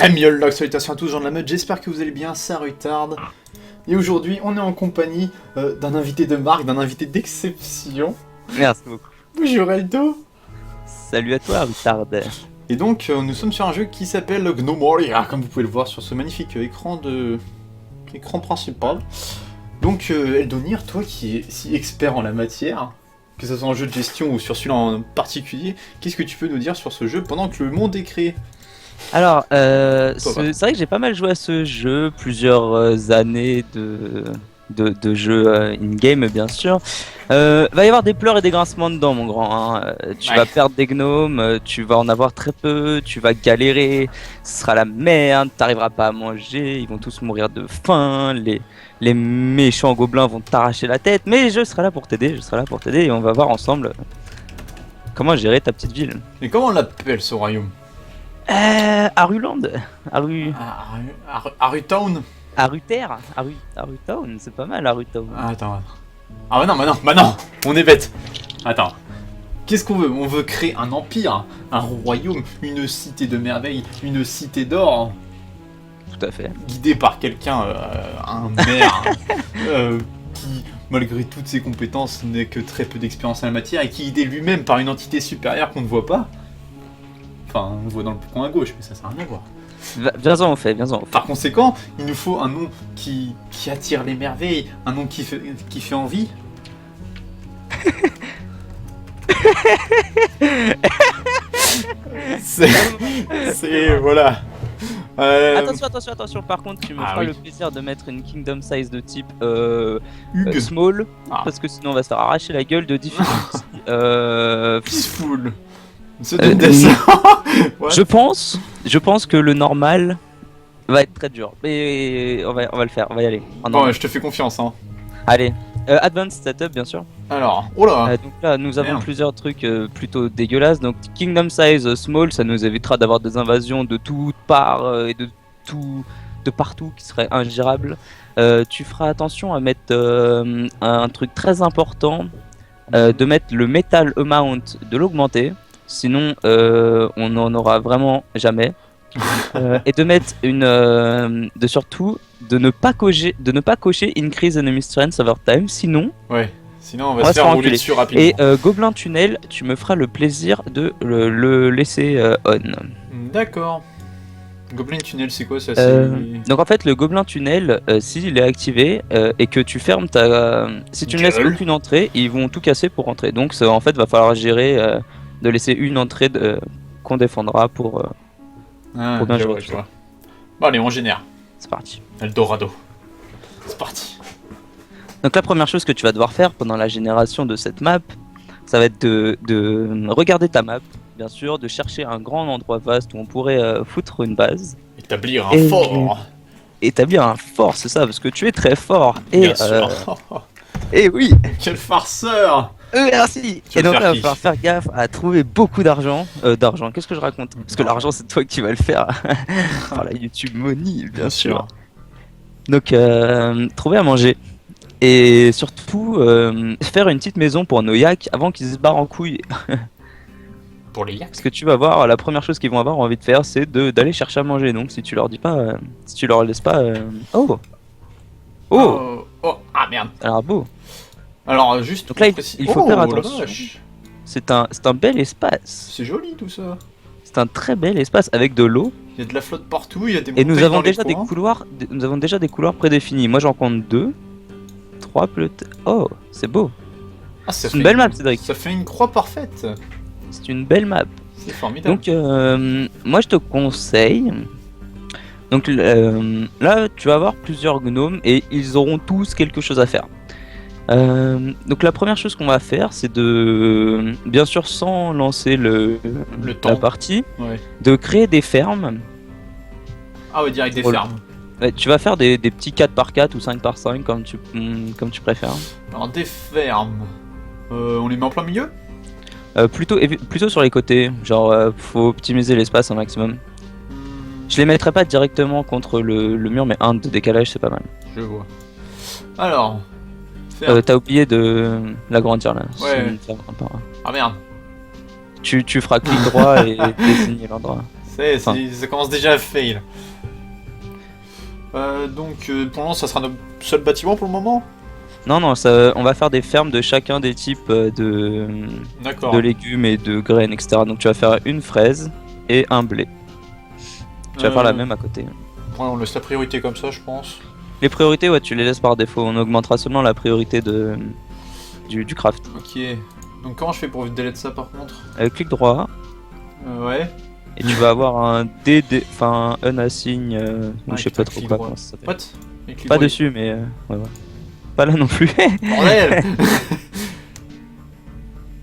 Premiolog, salutations à tous gens de la mode, j'espère que vous allez bien, ça retarde. Et aujourd'hui, on est en compagnie d'un invité de marque, d'un invité d'exception. Merci beaucoup. Bonjour Aldo. Salut à toi, Richard. Et donc, nous sommes sur un jeu qui s'appelle Gnomoria, comme vous pouvez le voir sur ce magnifique écran principal. Donc, Eldonir, toi qui es si expert en la matière, que ce soit en jeu de gestion ou sur celui-là en particulier, qu'est-ce que tu peux nous dire sur ce jeu pendant que le monde est créé? Alors, c'est vrai que j'ai pas mal joué à ce jeu, plusieurs années de jeu in-game, bien sûr. Va y avoir des pleurs et des grincements dedans, mon grand. Hein. Tu vas perdre des gnomes, tu vas en avoir très peu, tu vas galérer, ce sera la merde, t'arriveras pas à manger, ils vont tous mourir de faim, les méchants gobelins vont t'arracher la tête, mais je serai là pour t'aider, et on va voir ensemble comment gérer ta petite ville. Et comment on l'appelle ce royaume? Aruland, Arutown. Arutown, c'est pas mal Arutown. Ah, attends. Ah bah non, on est bête. Attends. Qu'est-ce qu'on veut? On veut créer un empire, un royaume, une cité de merveilles, une cité d'or. Tout à fait. Guidé par quelqu'un, un maire, qui, malgré toutes ses compétences, n'a que très peu d'expérience en la matière et qui est guidé lui-même par une entité supérieure qu'on ne voit pas. Enfin, on le voit dans le coin à gauche, mais ça n'a rien à voir. Viens-en, on fait. Par conséquent, il nous faut un nom qui attire les merveilles, un nom qui fait envie. c'est voilà. Attention, par contre, tu me feras le plaisir de mettre une kingdom size de type small, parce que sinon on va se faire arracher la gueule de difficulty. Peaceful. Je pense que le normal va être très dur, mais on va le faire, on va y aller. Bon, je te fais confiance, hein. Allez, advanced setup bien sûr. Alors, oh là. Donc là, nous avons plusieurs trucs plutôt dégueulasses. Donc kingdom size small, ça nous évitera d'avoir des invasions de toutes parts et de partout qui seraient ingérables. Tu feras attention à mettre un truc très important, de mettre le metal amount, de l'augmenter. Sinon, on n'en aura vraiment jamais. Et de mettre surtout de ne pas cocher increase enemy strength over time. Sinon, on va se faire rouler dessus rapidement. Et Gobelin Tunnel, tu me feras le plaisir de le laisser on. D'accord. Goblin Tunnel, c'est quoi ça? Donc en fait, le Gobelin Tunnel, s'il est activé et que tu fermes si tu ne laisses aucune entrée, ils vont tout casser pour rentrer. Donc en fait, va falloir gérer de laisser une entrée qu'on défendra pour bien jouer. Bon, allez, on génère. C'est parti. Eldorado. C'est parti. Donc la première chose que tu vas devoir faire pendant la génération de cette map, ça va être de regarder ta map, bien sûr, de chercher un grand endroit vaste où on pourrait foutre une base. Établir un fort. Établir un fort, c'est ça, parce que tu es très fort. Bien sûr. Et oui. Quel farceur. Merci. Et donc là, il va falloir faire gaffe à trouver beaucoup d'argent. Qu'est-ce que je raconte? Parce que l'argent, c'est toi qui vas le faire. Par la YouTube Money, bien sûr. Donc, trouver à manger. Et surtout, faire une petite maison pour nos yaks avant qu'ils se barrent en couille. Pour les yaks? Parce que tu vas voir, la première chose qu'ils vont avoir envie de faire, c'est d'aller chercher à manger. Donc, si tu leur dis pas, si tu leur laisses pas... Oh, ah merde. Alors, beau. Alors, juste... Donc là, il faut faire attention. C'est un bel espace. C'est joli tout ça. C'est un très bel espace avec de l'eau. Il y a de la flotte partout, il y a des montagnes. Et nous avons déjà des couloirs. Nous avons déjà des couloirs prédéfinis. Moi, j'en compte 2, 3 peut-être. Oh, c'est beau. C'est une belle map, Cédric. Ça fait une croix parfaite. C'est une belle map. C'est formidable. Donc, moi, je te conseille. Donc là, tu vas avoir plusieurs gnomes et ils auront tous quelque chose à faire. Donc la première chose qu'on va faire, c'est de, bien sûr sans lancer la partie, de créer des fermes. Ah ouais, direct des fermes. Tu vas faire des petits 4x4 ou 5x5 comme tu préfères. Alors des fermes, on les met en plein milieu? Plutôt sur les côtés, genre faut optimiser l'espace un maximum. Je les mettrai pas directement contre le mur, mais un de décalage c'est pas mal. Je vois. Alors... t'as oublié de l'agrandir là. Ouais. Ah merde. Tu feras clic droit et désigner l'endroit. Ça commence déjà à fail. Donc, pour l'instant, ça sera notre seul bâtiment pour le moment. Non, on va faire des fermes de chacun des types D'accord. de légumes et de graines, etc. Donc tu vas faire une fraise et un blé. Tu vas faire la même à côté. Ouais, on laisse la priorité comme ça, je pense. Les priorités, ouais, tu les laisses par défaut. On augmentera seulement la priorité du craft. Ok. Donc, comment je fais pour délai de ça par contre? Clic droit. Ouais. Et tu vas avoir un enfin un assign, ou je sais pas trop clic quoi, droit. comment ça s'appelle. What? Et clic Pas droit, dessus, mais ouais. Pas là non plus. Bordel.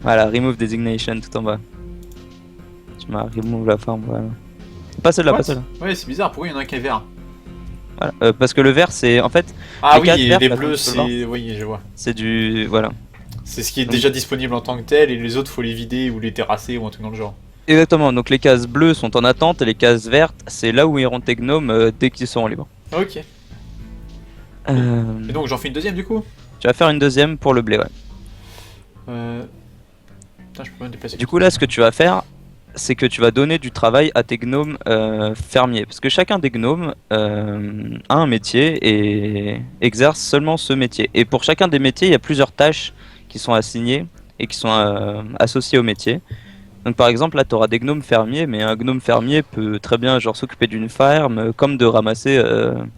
Voilà, remove designation tout en bas. Tu m'as remove la forme, voilà. Pas celle-là, What? pas celle-là. Ouais, c'est bizarre, pourquoi il y en a un qui est vert? Voilà. Parce que le vert, c'est en fait. Ah les oui, quatre et verts, les là, bleus, comme tu peux le c'est. Oui, je vois. C'est du. Voilà. C'est ce qui est déjà disponible en tant que tel, et les autres, faut les vider ou les terrasser ou un truc dans le genre. Exactement, donc les cases bleues sont en attente et les cases vertes, c'est là où iront tes gnomes dès qu'ils seront libres. Ok. Euh, Et donc, j'en fais une deuxième du coup? Tu vas faire une deuxième pour le blé, ouais. Putain, je peux pas me déplacer. Du coup, là, ce que tu vas faire, c'est que tu vas donner du travail à tes gnomes fermiers. Parce que chacun des gnomes a un métier et exerce seulement ce métier. Et pour chacun des métiers, il y a plusieurs tâches qui sont assignées et qui sont associées au métier. Donc par exemple, là, tu auras des gnomes fermiers, mais un gnome fermier peut très bien genre s'occuper d'une ferme, comme de ramasser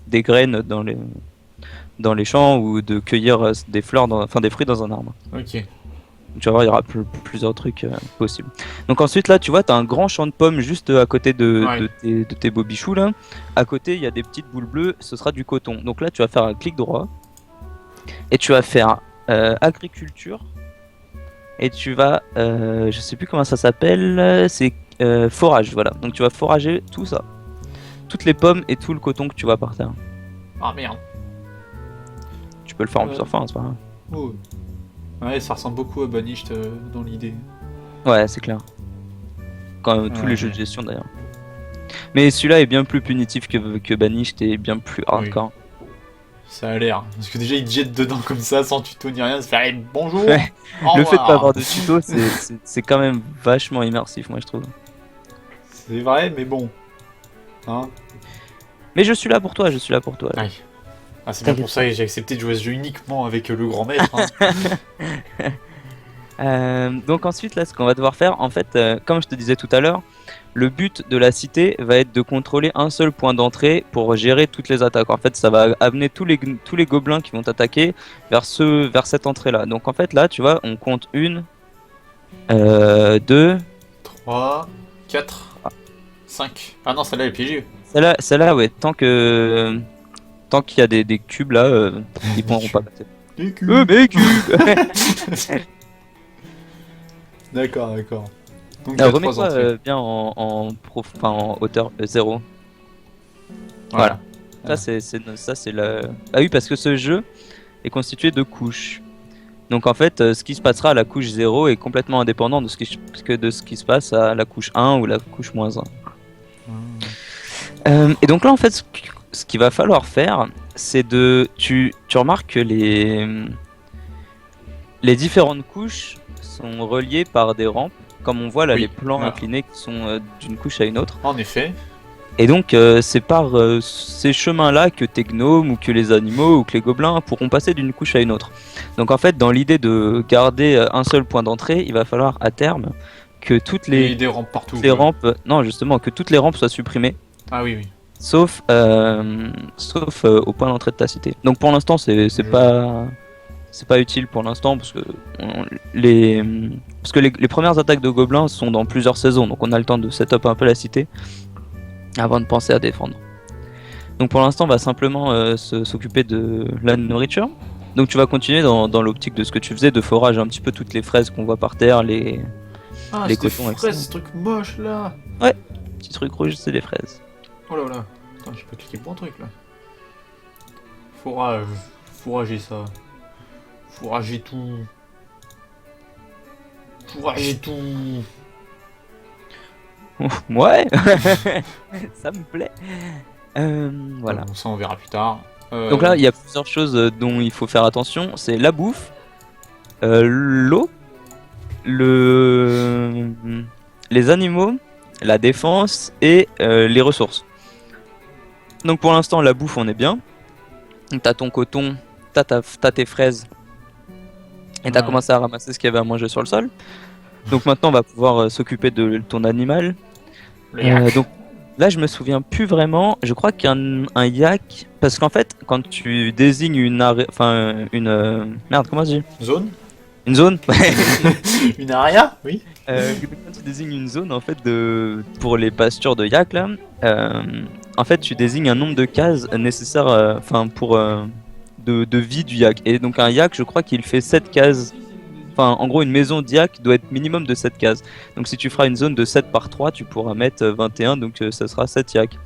des graines dans les champs ou de cueillir des fleurs, enfin des fruits dans un arbre. Ok. Tu vas voir, il y aura plusieurs trucs possibles. Donc ensuite, là, tu vois, tu as un grand champ de pommes juste à côté de tes beaux bichous, là. À côté, il y a des petites boules bleues, ce sera du coton. Donc là, tu vas faire un clic droit et tu vas faire agriculture. Et tu vas, je sais plus comment ça s'appelle, c'est forage, voilà. Donc tu vas forager tout ça. Toutes les pommes et tout le coton que tu vois par terre. Ah merde. Tu peux le faire en plusieurs fois, hein, c'est pas grave. Oh. Ouais, ça ressemble beaucoup à Banished dans l'idée. Ouais, c'est clair. Quand tous les jeux de gestion d'ailleurs. Mais celui-là est bien plus punitif que Banished et bien plus hardcore. Ça a l'air. Parce que déjà, il te jette dedans comme ça, sans tuto ni rien, ça fait hey, bonjour. Ouais. Au Le fait de revoir. pas avoir de tuto, c'est quand même vachement immersif, moi je trouve. C'est vrai, mais bon. Hein? Mais je suis là pour toi, je suis là pour toi. Aïe. Ah, c'est bien pour ça que j'ai accepté de jouer à ce jeu uniquement avec le grand maître. Hein. Donc ensuite, là, ce qu'on va devoir faire, en fait, comme je te disais tout à l'heure, le but de la cité va être de contrôler un seul point d'entrée pour gérer toutes les attaques. En fait, ça va amener tous les gobelins qui vont attaquer vers cette entrée-là. Donc en fait, là, tu vois, on compte 1, 2... 3, 4, 5. Ah non, celle-là est piégée. Celle-là, ouais, tant qu'il y a des cubes là, ils pourront pas passer. Des cubes. Mes cubes. D'accord. Donc, Alors, il y a 3 remets-toi entrées. bien en hauteur 0. Voilà. Ça c'est la. Ah oui, parce que ce jeu est constitué de couches. Donc en fait, ce qui se passera à la couche 0 est complètement indépendant de ce qui se passe à la couche 1 ou la couche moins 1. Et donc là en fait, ce qu'il va falloir faire, c'est tu remarques que les différentes couches sont reliées par des rampes, comme on voit là, Oui. les plans inclinés qui sont d'une couche à une autre. En effet. Et donc c'est par ces chemins-là que tes gnomes ou que les animaux ou que les gobelins pourront passer d'une couche à une autre. Donc en fait, dans l'idée de garder un seul point d'entrée, il va falloir à terme que toutes les des rampes partout. rampes, non justement, que toutes les rampes soient supprimées. Ah oui. Sauf au point d'entrée de ta cité. Donc pour l'instant c'est pas utile pour l'instant parce que les premières attaques de gobelins sont dans plusieurs saisons, donc on a le temps de setup un peu la cité avant de penser à défendre. Donc pour l'instant on va simplement s'occuper de la nourriture. Donc tu vas continuer dans l'optique de ce que tu faisais, de forage un petit peu toutes les fraises qu'on voit par terre, les cotons, etc. Ce truc moche là. Ouais, petit truc rouge, c'est des fraises. Oh là là. Putain, j'ai pas cliqué le bon truc là. Forage. Fourager ça. Fourager tout. Fourager tout. Ouais. Ça me plaît. Voilà. Bon, ça on verra plus tard. Donc là, il y a plusieurs choses dont il faut faire attention. C'est la bouffe, l'eau, les animaux la défense et les ressources. Donc pour l'instant, la bouffe, on est bien. T'as ton coton, t'as tes fraises. Et t'as Ouais. commencé à ramasser ce qu'il y avait à manger sur le sol. Donc maintenant, on va pouvoir s'occuper de ton animal. Le yak. Donc là, je me souviens plus vraiment. Je crois qu'il y a un yak. Parce qu'en fait, quand tu désignes une arée. Enfin, une. Merde, comment on dit? Zone. Une zone. Une aria. Oui. Quand tu désignes une zone, en fait, pour les pastures de yak, là. En fait, tu désignes un nombre de cases nécessaires. Enfin, pour. De vie du yak. Et donc, un yak, je crois qu'il fait 7 cases. Enfin, en gros, une maison d'yak doit être minimum de 7 cases. Donc, si tu feras une zone de 7 par 3, tu pourras mettre 21, donc ça sera 7 yak.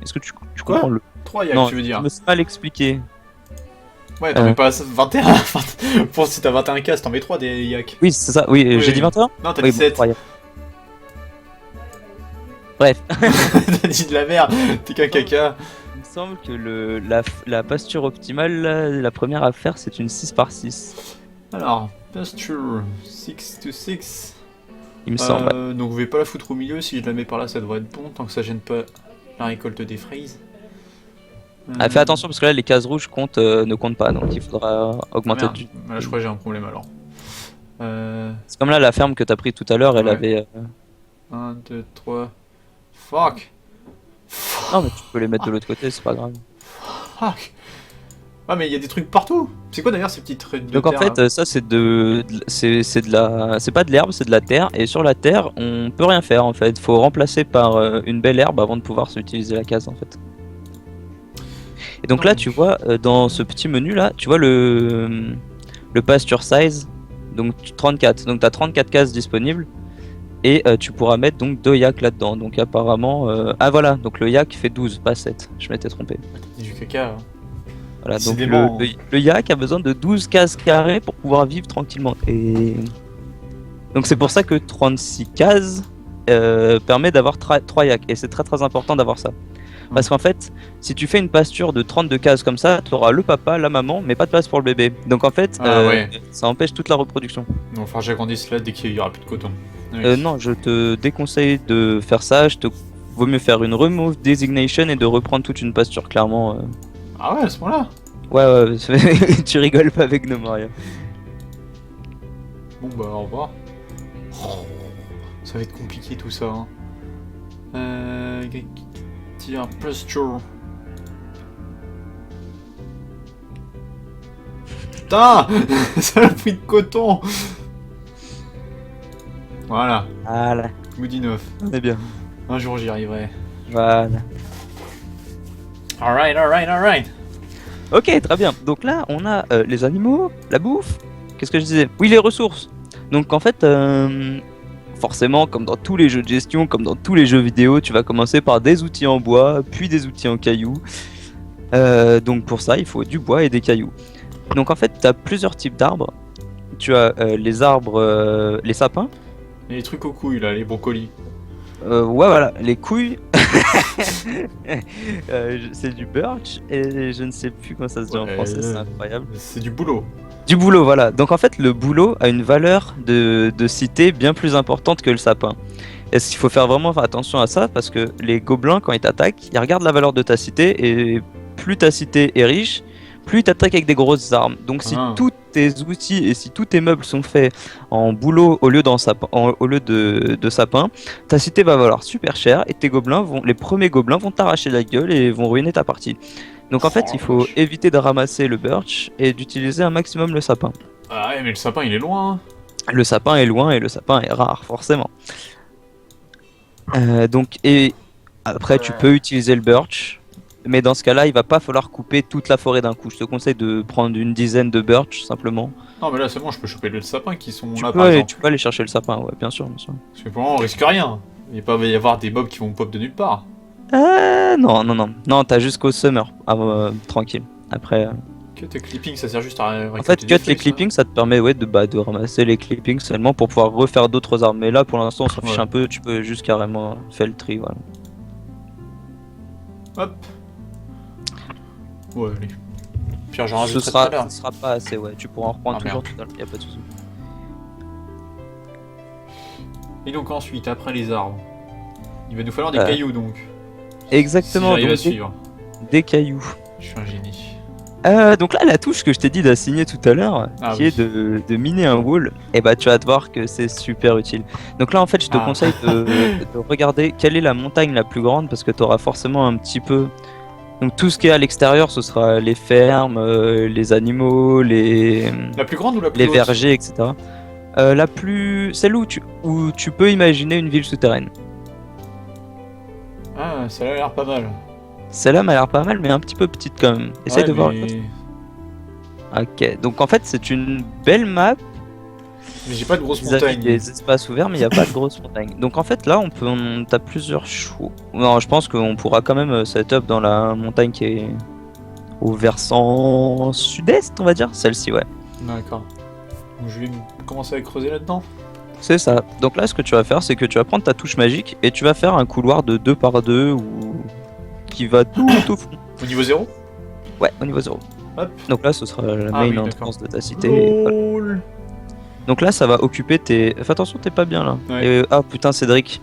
Est-ce que tu Quoi comprends le. 3 yaks, Non, tu veux je dire. me suis mal expliqué. Ouais, t'en mets pas 21. Pour si t'as 21 cases, t'en mets 3 des yaks. Oui, c'est ça, oui, Oui, j'ai dit oui. 21. Non, t'as Oui, dit bon, 7. 3 yaks. Bref, T'as dit de la merde. T'es qu'un caca. il me semble que la pasture optimale, là, la première à faire, c'est une 6 par 6. Alors, pasture 6 to 6. Il me semble. Donc, vous pouvez pas la foutre au milieu. Si je la mets par là, ça devrait être bon. Tant que ça gêne pas la récolte des fraises. Ah, fais attention parce que là, les cases rouges ne comptent pas, donc il faudra Ah, augmenter merde. du. Là, je crois que j'ai un problème alors. C'est comme là, la ferme que t'as pris tout à l'heure, elle Ouais. avait. 1, 2, 3. Fuck. Non, mais tu peux les mettre de l'autre côté, c'est pas grave. Fuck. Ah, mais il y a des trucs partout. C'est quoi d'ailleurs ces petites trucs de Donc en terre, fait, là ça c'est c'est pas de l'herbe, c'est de la terre. Et sur la terre, on peut rien faire en fait. Faut remplacer par une belle herbe avant de pouvoir utiliser la case en fait. Et donc là, Donc. tu vois, dans ce petit menu là, tu vois le pasture size, donc 34. Donc t'as 34 cases disponibles et tu pourras mettre donc 2 yaks là-dedans. Donc apparemment, ah voilà, donc le yak fait 12, pas 7. Je m'étais trompé. C'est du caca. Hein. Voilà, donc Décidément. le yak a besoin de 12 cases carrées pour pouvoir vivre tranquillement. Et donc c'est pour ça que 36 cases permet d'avoir 3 yaks. Et c'est très très important d'avoir ça. Parce qu'en fait, si tu fais une pasture de 32 cases comme ça, tu auras le papa, la maman, mais pas de place pour le bébé. Donc en fait, Ouais. ça empêche toute la reproduction. Il va falloir que j'agrandisse là dès qu'il y aura plus de coton. Oui. Non, je te déconseille de faire ça. Vaut mieux faire une remove designation et de reprendre toute une pasture clairement. Ah ouais, à ce moment-là. Ouais, tu rigoles pas avec Nomoria. Bon bah au revoir. Oh, ça va être compliqué tout ça. Hein. Tiens, pasture. Putain. Ça a pris de coton. Voilà. Voilà, Moudinov. on est bien. Un jour j'y arriverai. Voilà. Alright, alright, alright. Ok, très bien. Donc là, on a les animaux, la bouffe. Qu'est-ce que je disais? Oui, les ressources. Donc en fait, forcément, comme dans tous les jeux de gestion, comme dans tous les jeux vidéo, tu vas commencer par des outils en bois, puis des outils en cailloux. Donc pour ça, il faut du bois et des cailloux. Donc en fait, tu as plusieurs types d'arbres. Tu as les arbres, les sapins. Et les trucs aux couilles là, les brocolis. Ouais, voilà, les couilles. C'est du birch et je ne sais plus comment ça se dit en Ouais, français, c'est incroyable. C'est du boulot. Du bouleau, voilà. Donc en fait, le bouleau a une valeur de cité bien plus importante que le sapin. Et il faut faire vraiment attention à ça parce que les gobelins, quand ils t'attaquent, ils regardent la valeur de ta cité et plus ta cité est riche, plus ils t'attaquent avec des grosses armes. Donc si Ah. tous tes outils et si tous tes meubles sont faits en bouleau au lieu, au lieu de sapin, ta cité va valoir super cher et les premiers gobelins vont t'arracher la gueule et vont ruiner ta partie. Donc en fait, Oh, il faut vache. éviter de ramasser le birch et d'utiliser un maximum le sapin. Ah ouais, mais le sapin il est loin. Hein. Le sapin est loin et le sapin est rare, forcément. Et après, tu peux utiliser le birch, mais dans ce cas-là, il va pas falloir couper toute la forêt d'un coup. Je te conseille de prendre une dizaine de birch simplement. Non, mais là c'est bon, je peux choper le sapin qui sont Tu là peux, par exemple. tu peux aller chercher le sapin, ouais, bien sûr, bien sûr. Parce que pour le moment on risque rien. Il va pas y avoir des mobs qui vont pop de nulle part. Non, t'as jusqu'au summer, tranquille. Après, Cut et clipping ça sert juste à en récolter fait, des cut les feuilles, ça. clippings, ça te permet de ramasser les clippings seulement pour pouvoir refaire d'autres armes. Mais là, pour l'instant, on s'en fiche Ouais. un peu. Tu peux juste carrément faire le tri, voilà. Hop. Ouais, allez. Pierre, j'en rajoute Ce tout à l'heure. sera pas assez, ouais. Tu pourras en reprendre Ah, toujours merde. tout à l'heure, y a pas de souci. Et donc ensuite, après les arbres. Il va nous falloir des Euh, cailloux donc. Exactement, Si j'arrive à donc suivre. des cailloux. Je suis un génie. Donc là, la touche que je t'ai dit d'assigner tout à l'heure, Ah qui oui. est de miner un wall, et bah tu vas te voir que c'est super utile. Donc là, en fait, je te Ah. conseille de regarder quelle est la montagne la plus grande, parce que tu auras forcément un petit peu. Donc tout ce qui est à l'extérieur, ce sera les fermes, les animaux, La plus grande ou la plus les haute? vergers, etc. Celle où tu peux imaginer une ville souterraine. Ah, ça a l'air pas mal. Celle-là m'a l'air pas mal, mais un petit peu petite quand même. Essaye Ouais, de voir. mais... Ok, donc en fait, c'est une belle map. mais j'ai pas de grosses Ils avaient montagnes. des espaces ouverts, mais il n'y a pas de grosses montagnes. Donc en fait, là, t'as plusieurs choix. Non, je pense qu'on pourra quand même setup dans la montagne qui est au versant sud-est, on va dire. Celle-ci, ouais. D'accord. Donc je vais commencer à creuser là-dedans. C'est ça. Donc là, ce que tu vas faire, c'est que tu vas prendre ta touche magique et tu vas faire un couloir de 2 par 2 ou qui va tout au fond. Au niveau 0? Ouais, au niveau 0. Hop. Donc là, ce sera la Ah main oui, entrance de ta cité. Et voilà. LOL. Donc là, ça va occuper tes. Fais attention, t'es pas bien là. Ouais. Ah putain, Cédric.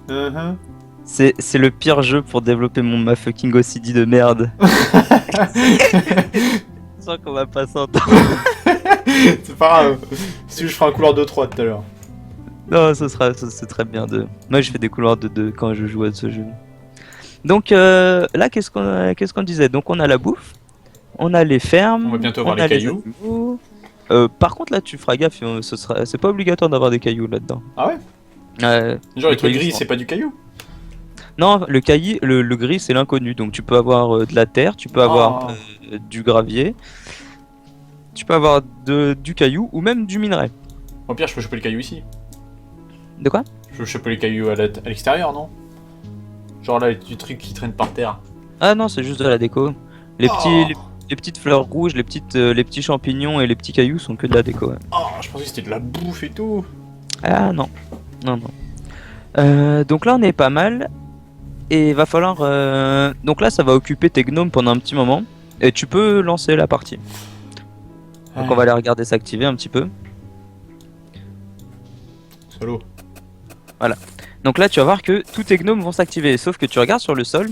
Uh-huh. C'est le pire jeu pour développer ma fucking OCD de merde. Je sens qu'on va pas s'entendre. C'est pas grave. Si je ferai un couloir de 3 tout à l'heure. Non, c'est très bien. Moi, je fais des couloirs de 2 quand je joue à ce jeu. Donc là, qu'est-ce qu'on disait? Donc on a la bouffe, on a les fermes, On va bientôt avoir on les a cailloux. animaux. Par contre, là, tu feras gaffe, c'est pas obligatoire d'avoir des cailloux là-dedans. Ah ouais? Euh, Genre les trucs cailloux gris, sont- c'est pas du caillou? Non, le gris, c'est l'inconnu. Donc tu peux avoir de la terre, tu peux avoir du gravier, tu peux avoir du caillou ou même du minerai. Au pire, je peux choper le caillou ici. De quoi? Je peux choper les cailloux à l'extérieur, non? Genre là, du truc qui traîne par terre. Ah non, c'est juste de la déco. Les Oh. les petites fleurs rouges, les petits champignons et les petits cailloux sont que de la déco. Ouais. Oh, je pensais que c'était de la bouffe et tout. Ah non, non. Donc là, on est pas mal. Et va falloir. Donc là, ça va occuper tes gnomes pendant un petit moment. Et tu peux lancer la partie. Donc on va aller regarder s'activer un petit peu. Solo. Donc là, tu vas voir que tous tes gnomes vont s'activer. Sauf que tu regardes sur le sol,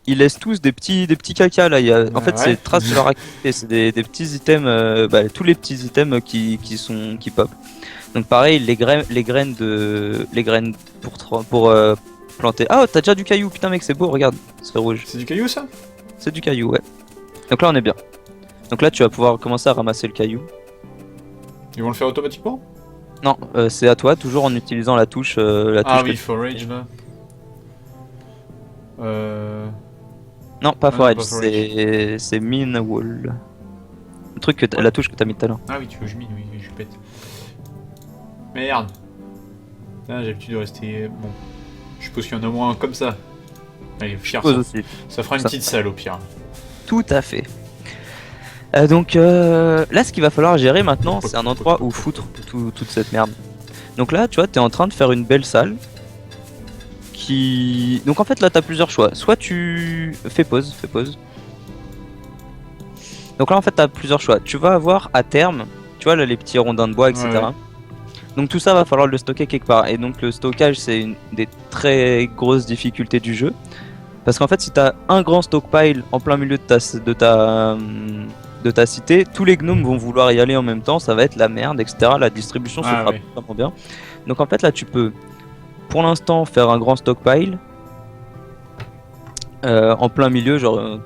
ils laissent tous des petits caca là. En fait, Ouais. c'est traces de leur activité. C'est des petits items, tous les petits items qui pop. Donc pareil, les graines pour planter. Ah, oh, t'as déjà du caillou. Putain, mec, c'est beau. Regarde, c'est rouge. C'est du caillou ça? C'est du caillou, ouais. Donc là, on est bien. Donc là, tu vas pouvoir commencer à ramasser le caillou. Ils vont le faire automatiquement? Non, c'est à toi, toujours en utilisant la touche. Ah que oui, tu- forage là. Non, pas Ah, forage, pas forage. c'est mine wall. Le truc la touche que t'as mis tout à l'heure. Ah oui, tu veux que je mine, oui, je pète. Merde. Là, j'ai l'habitude de rester. Bon. Je suppose qu'il y en a au moins un comme ça. Allez, fier, Pose ça. aussi. Ça fera une Ça. petite salle au pire. Tout à fait. Donc là, ce qu'il va falloir gérer maintenant, c'est un endroit où foutre toute cette merde. Donc là, tu vois, t'es en train de faire une belle salle. Donc en fait, là, t'as plusieurs choix. Soit tu fais pause. Donc là, en fait, t'as plusieurs choix. Tu vas avoir à terme, tu vois, là, les petits rondins de bois, etc. Ouais. Donc tout ça va falloir le stocker quelque part. Et donc le stockage, c'est une des très grosses difficultés du jeu. Parce qu'en fait, si t'as un grand stockpile en plein milieu de ta cité, tous les gnomes vont vouloir y aller en même temps, ça va être la merde, etc. La distribution se fera ouais. pas vraiment bien. Donc en fait, là, tu peux, pour l'instant, faire un grand stockpile en plein milieu, genre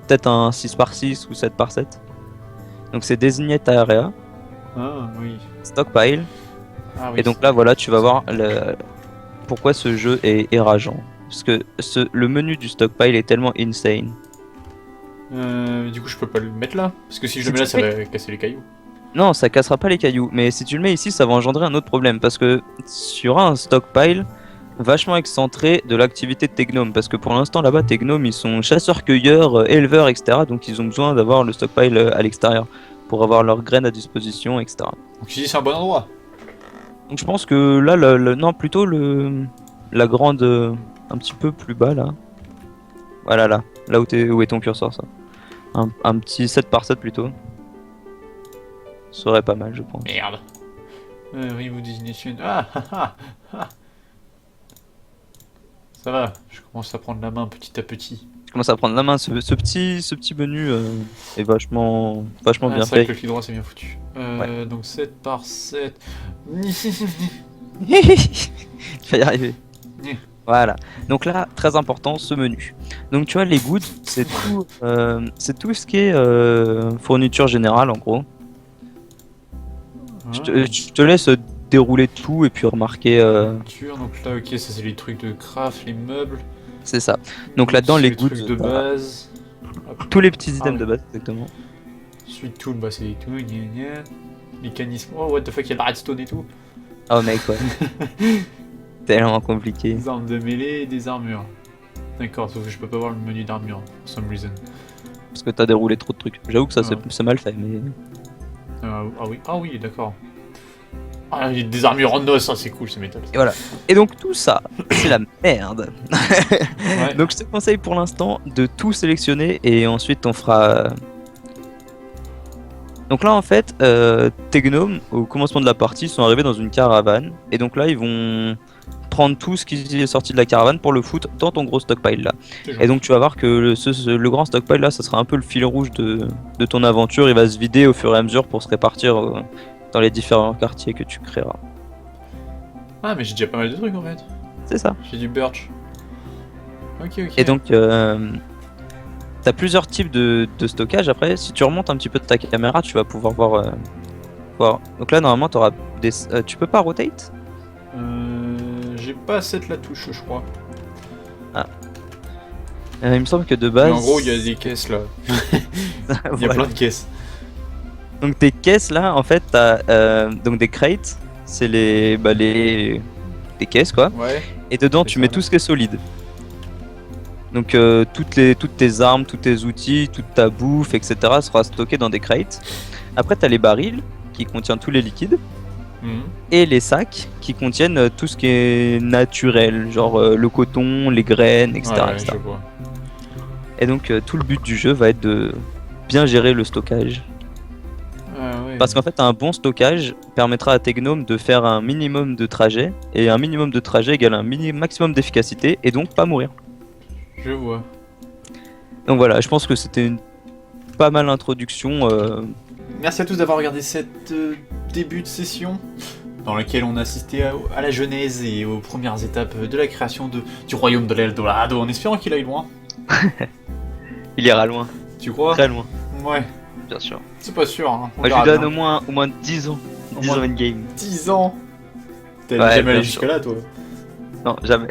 peut-être un 6 par 6 ou 7 par 7. Donc c'est Designate Area, Ah oui. stockpile. Ah oui. Et donc là, voilà, tu vas voir pourquoi ce jeu est rageant. Parce que le menu du stockpile est tellement insane. Du coup, je peux pas le mettre là? Parce que si je Si le mets là, tu ça le va casser les cailloux. Non, ça cassera pas les cailloux. Mais si tu le mets ici, ça va engendrer un autre problème. Parce que sur un stockpile vachement excentré de l'activité de tes gnomes. Parce que pour l'instant, là-bas, tes gnomes, ils sont chasseurs-cueilleurs, éleveurs, etc. Donc ils ont besoin d'avoir le stockpile à l'extérieur. Pour avoir leurs graines à disposition, etc. Donc ici, c'est un bon endroit. Donc je pense que là, non, plutôt la grande, un petit peu plus bas là. Voilà là où est ton curseur ça. Un petit 7 par 7 plutôt. Serait pas mal je pense. Merde. Remove Designation. Ah ah ah ah. Ça va, je commence à prendre la main petit à petit. Je commence à prendre la main, ce petit menu est vachement Ah, bien c'est vrai fait. que le clic droit c'est bien foutu. Donc 7 par 7. Tu vas y arriver. Ouais. Voilà. Donc là, très important, ce menu. Donc tu vois, les goods, c'est tout ce qui est fourniture générale en gros. Je te laisse dérouler tout et puis remarquer. Donc là, ok, ça c'est les trucs de craft, les meubles. C'est ça. Donc là-dedans, C'est les les goods, trucs de voilà. base. Hop. Tous les petits Ah items ouais. de base, exactement. Sweet tool, bah c'est tout, gna gna. Mécanisme. Oh, what the fuck, il y a de la redstone et tout. Oh mec, ouais. Tellement compliqué. Des armes de mêlée et des armures. D'accord, sauf que je peux pas voir le menu d'armure, for some reason. Parce que t'as déroulé trop de trucs. J'avoue que ça, Ah. c'est mal fait, mais. Ah oui, d'accord. Ah, il y a des armures en os, ça c'est cool, c'est métal. Et voilà. Et donc tout ça, c'est la merde. Ouais. Donc je te conseille pour l'instant de tout sélectionner et ensuite on fera. Donc là en fait, tes gnomes au commencement de la partie sont arrivés dans une caravane et donc là ils vont prendre tout ce qui est sorti de la caravane pour le foutre dans ton gros stockpile là. Et donc tu vas voir que le grand stockpile là, ça sera un peu le fil rouge de ton aventure. Il va se vider au fur et à mesure pour se répartir dans les différents quartiers que tu créeras. Ah, mais j'ai déjà pas mal de trucs en fait. C'est ça. J'ai du birch. Ok. Et donc, t'as plusieurs types de stockage. Après, si tu remontes un petit peu de ta caméra, tu vas pouvoir voir. Donc là, normalement, t'auras des. Tu peux pas rotate? J'ai pas assez de la touche, je crois. Il me semble que de Mais base. en gros, il y a des caisses là. Il y a Voilà. plein de caisses. Donc tes caisses là, en fait, t'as donc des crates. C'est des caisses quoi. Ouais. Et dedans, C'est tu ça, mets là. tout ce qui est solide. Donc toutes tes armes, tous tes outils, toute ta bouffe, etc. sera stocké dans des crates. Après, t'as les barils qui contiennent tous les liquides. Mhm. Et les sacs qui contiennent tout ce qui est naturel, genre le coton, les graines, etc. Ouais, etc. je vois. Et donc tout le but du jeu va être de bien gérer le stockage. Ouais. Parce qu'en fait un bon stockage permettra à tes gnomes de faire un minimum de trajet, et un minimum de trajet égale un maximum d'efficacité, et donc pas mourir. Je vois. Donc voilà, je pense que c'était une pas mal introduction. Merci à tous d'avoir regardé cette début de session dans laquelle on a assisté à la genèse et aux premières étapes de la création du royaume de l'Eldorado, en espérant qu'il aille loin. Il ira loin, Tu crois? très loin, Ouais, bien sûr. c'est pas sûr. Hein. On Moi je verra lui donne bien. au moins 10 ans. Au 10 moins ans in-game. 10 ans. T'es Ouais, jamais bien allé sûr. jusque là, toi. Non, jamais.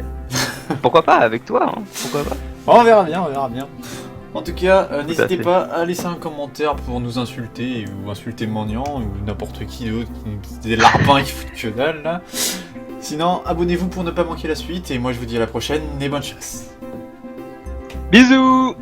Pourquoi pas avec toi, hein. Pourquoi pas. On verra bien, on verra bien. En tout cas, n'hésitez fait. pas à laisser un commentaire pour nous insulter ou insulter Magnan ou n'importe qui d'autre, des larpins qui foutent que dalle là. Sinon, abonnez-vous pour ne pas manquer la suite et moi je vous dis à la prochaine et bonne chasse. Bisous.